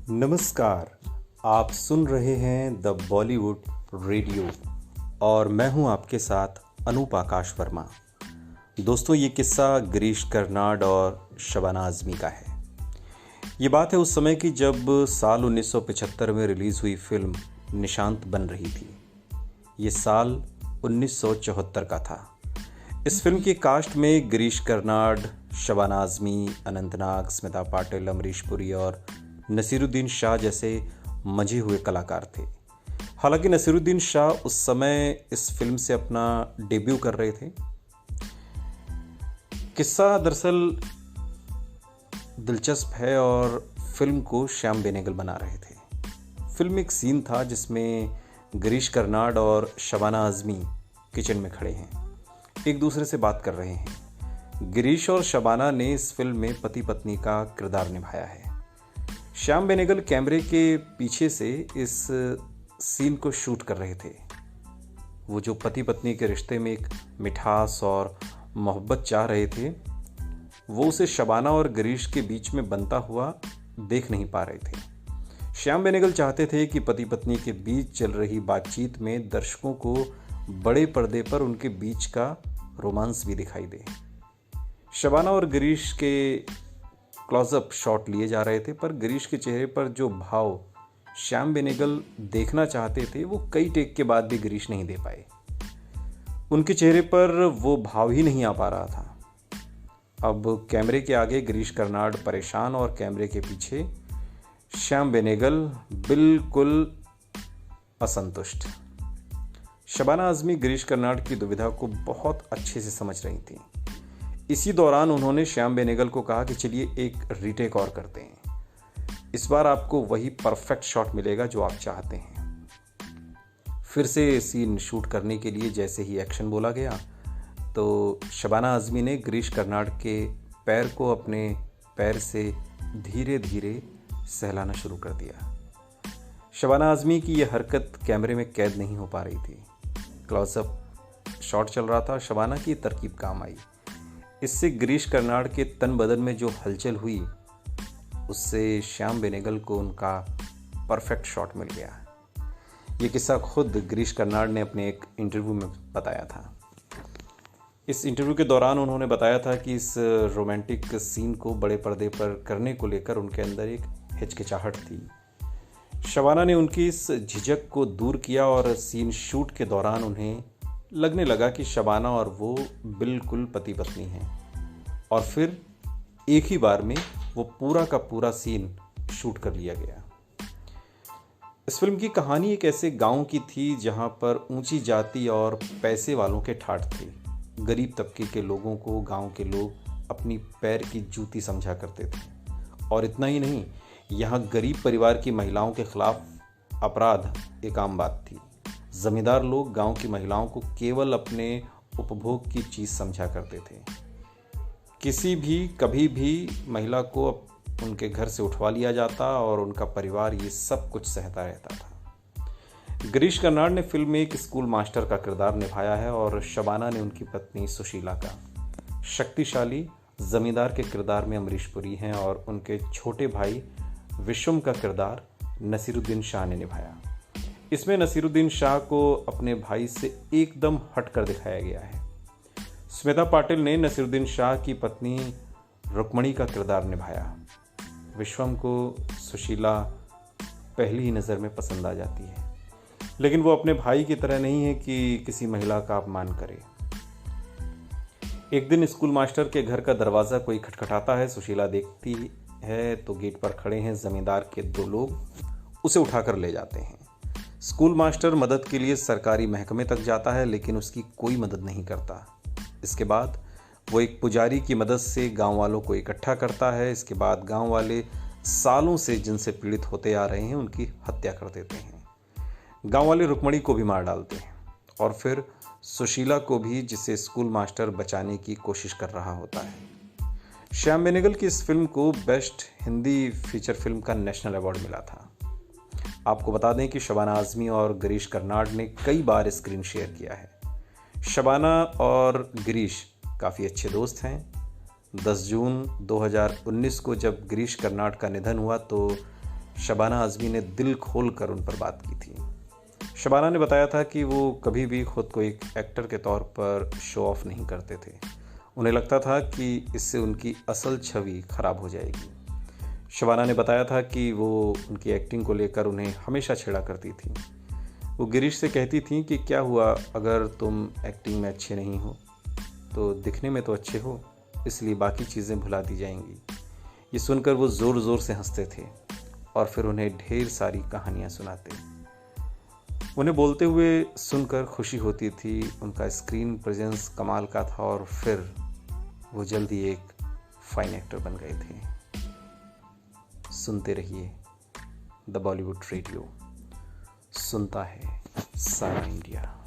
नमस्कार। आप सुन रहे हैं द बॉलीवुड रेडियो और मैं हूं आपके साथ अनूप आकाश वर्मा। दोस्तों, ये किस्सा गिरीश कर्नाड और शबाना आज़मी का है। ये बात है उस समय की जब साल 1975 में रिलीज़ हुई फिल्म निशांत बन रही थी। ये साल 1974 का था। इस फिल्म की कास्ट में गिरीश कर्नाड, शबाना आज़मी, अनंतनाग, स्मिता पाटिल, अमरीश पुरी और नसीरुद्दीन शाह जैसे मंझे हुए कलाकार थे। हालांकि नसीरुद्दीन शाह उस समय इस फिल्म से अपना डेब्यू कर रहे थे। किस्सा दरअसल दिलचस्प है और फिल्म को श्याम बेनेगल बना रहे थे। फिल्म एक सीन था जिसमें गिरीश कर्नाड और शबाना आज़मी किचन में खड़े हैं, एक दूसरे से बात कर रहे हैं। गिरीश और शबाना ने इस फिल्म में पति पत्नी का किरदार निभाया है। श्याम बेनेगल कैमरे के पीछे से इस सीन को शूट कर रहे थे। वो जो पति पत्नी के रिश्ते में एक मिठास और मोहब्बत चाह रहे थे, वो उसे शबाना और गिरीश के बीच में बनता हुआ देख नहीं पा रहे थे। श्याम बेनेगल चाहते थे कि पति पत्नी के बीच चल रही बातचीत में दर्शकों को बड़े पर्दे पर उनके बीच का रोमांस भी दिखाई दे। शबाना और गिरीश के क्लोजअप शॉट लिए जा रहे थे, पर गिरीश के चेहरे पर जो भाव श्याम बेनेगल देखना चाहते थे वो कई टेक के बाद भी गिरीश नहीं दे पाए। उनके चेहरे पर वो भाव ही नहीं आ पा रहा था। अब कैमरे के आगे गिरीश कर्नाड परेशान और कैमरे के पीछे श्याम बेनेगल बिल्कुल असंतुष्ट। शबाना आज़मी गिरीश कर्नाड की दुविधा को बहुत अच्छे से समझ रही थी। इसी दौरान उन्होंने श्याम बेनेगल को कहा कि चलिए एक रीटेक और करते हैं, इस बार आपको वही परफेक्ट शॉट मिलेगा जो आप चाहते हैं। फिर से सीन शूट करने के लिए जैसे ही एक्शन बोला गया तो शबाना आज़मी ने गिरीश कर्नाड के पैर को अपने पैर से धीरे धीरे सहलाना शुरू कर दिया। शबाना आज़मी की यह हरकत कैमरे में कैद नहीं हो पा रही थी। क्लोजअप शॉट चल रहा था, शबाना की तरकीब काम आई। इससे गिरीश कर्नाड के तन बदन में जो हलचल हुई उससे श्याम बेनेगल को उनका परफेक्ट शॉट मिल गया। ये किस्सा खुद गिरीश कर्नाड ने अपने एक इंटरव्यू में बताया था। इस इंटरव्यू के दौरान उन्होंने बताया था कि इस रोमांटिक सीन को बड़े पर्दे पर करने को लेकर उनके अंदर एक हिचकिचाहट थी। शबाना ने उनकी इस झिझक को दूर किया और सीन शूट के दौरान उन्हें लगने लगा कि शबाना और वो बिल्कुल पति पत्नी हैं। और फिर एक ही बार में वो पूरा का पूरा सीन शूट कर लिया गया। इस फिल्म की कहानी एक ऐसे गांव की थी जहां पर ऊंची जाति और पैसे वालों के ठाठ थे। गरीब तबके के लोगों को गांव के लोग अपनी पैर की जूती समझा करते थे। और इतना ही नहीं, यहाँ गरीब परिवार की महिलाओं के खिलाफ अपराध एक आम बात थी। जमींदार लोग गांव की महिलाओं को केवल अपने उपभोग की चीज़ समझा करते थे। किसी भी कभी भी महिला को उनके घर से उठवा लिया जाता और उनका परिवार ये सब कुछ सहता रहता था। गिरीश कर्नाड ने फिल्म में एक स्कूल मास्टर का किरदार निभाया है और शबाना ने उनकी पत्नी सुशीला का। शक्तिशाली जमींदार के किरदार में अमरीश पुरी हैं और उनके छोटे भाई विश्वम का किरदार नसीरुद्दीन शाह ने निभाया। इसमें नसीरुद्दीन शाह को अपने भाई से एकदम हटकर दिखाया गया है। स्मिता पाटिल ने नसीरुद्दीन शाह की पत्नी रुक्मणी का किरदार निभाया। विश्वम को सुशीला पहली ही नज़र में पसंद आ जाती है, लेकिन वो अपने भाई की तरह नहीं है कि किसी महिला का अपमान करे। एक दिन स्कूल मास्टर के घर का दरवाज़ा कोई खटखटाता है। सुशीला देखती है तो गेट पर खड़े हैं जमींदार के दो लोग, उसे उठाकर ले जाते हैं। स्कूल मास्टर मदद के लिए सरकारी महकमे तक जाता है, लेकिन उसकी कोई मदद नहीं करता। इसके बाद वो एक पुजारी की मदद से गांव वालों को इकट्ठा करता है। इसके बाद गांव वाले सालों से जिनसे पीड़ित होते आ रहे हैं उनकी हत्या कर देते हैं। गांव वाले रुक्मणी को भी मार डालते हैं और फिर सुशीला को भी, जिसे स्कूल मास्टर बचाने की कोशिश कर रहा होता है। श्याम बेनेगल की इस फिल्म को बेस्ट हिंदी फीचर फिल्म का नेशनल अवार्ड मिला था। आपको बता दें कि शबाना आज़मी और गिरीश कर्नाड ने कई बार स्क्रीन शेयर किया है। शबाना और गिरीश काफ़ी अच्छे दोस्त हैं। 10 जून 2019 को जब गिरीश कर्नाड का निधन हुआ तो शबाना आज़मी ने दिल खोल कर उन पर बात की थी। शबाना ने बताया था कि वो कभी भी खुद को एक एक्टर के तौर पर शो ऑफ नहीं करते थे। उन्हें लगता था कि इससे उनकी असल छवि खराब हो जाएगी। शबाना ने बताया था कि वो उनकी एक्टिंग को लेकर उन्हें हमेशा छेड़ा करती थी। वो गिरीश से कहती थी कि क्या हुआ अगर तुम एक्टिंग में अच्छे नहीं हो, तो दिखने में तो अच्छे हो, इसलिए बाकी चीज़ें भुला दी जाएंगी। ये सुनकर वो ज़ोर ज़ोर से हंसते थे और फिर उन्हें ढेर सारी कहानियाँ सुनाते। उन्हें बोलते हुए सुनकर खुशी होती थी। उनका स्क्रीन प्रेजेंस कमाल का था और फिर वो जल्दी एक फाइन एक्टर बन गए थे। सुनते रहिए द बॉलीवुड रेडियो, सुनता है सारा इंडिया।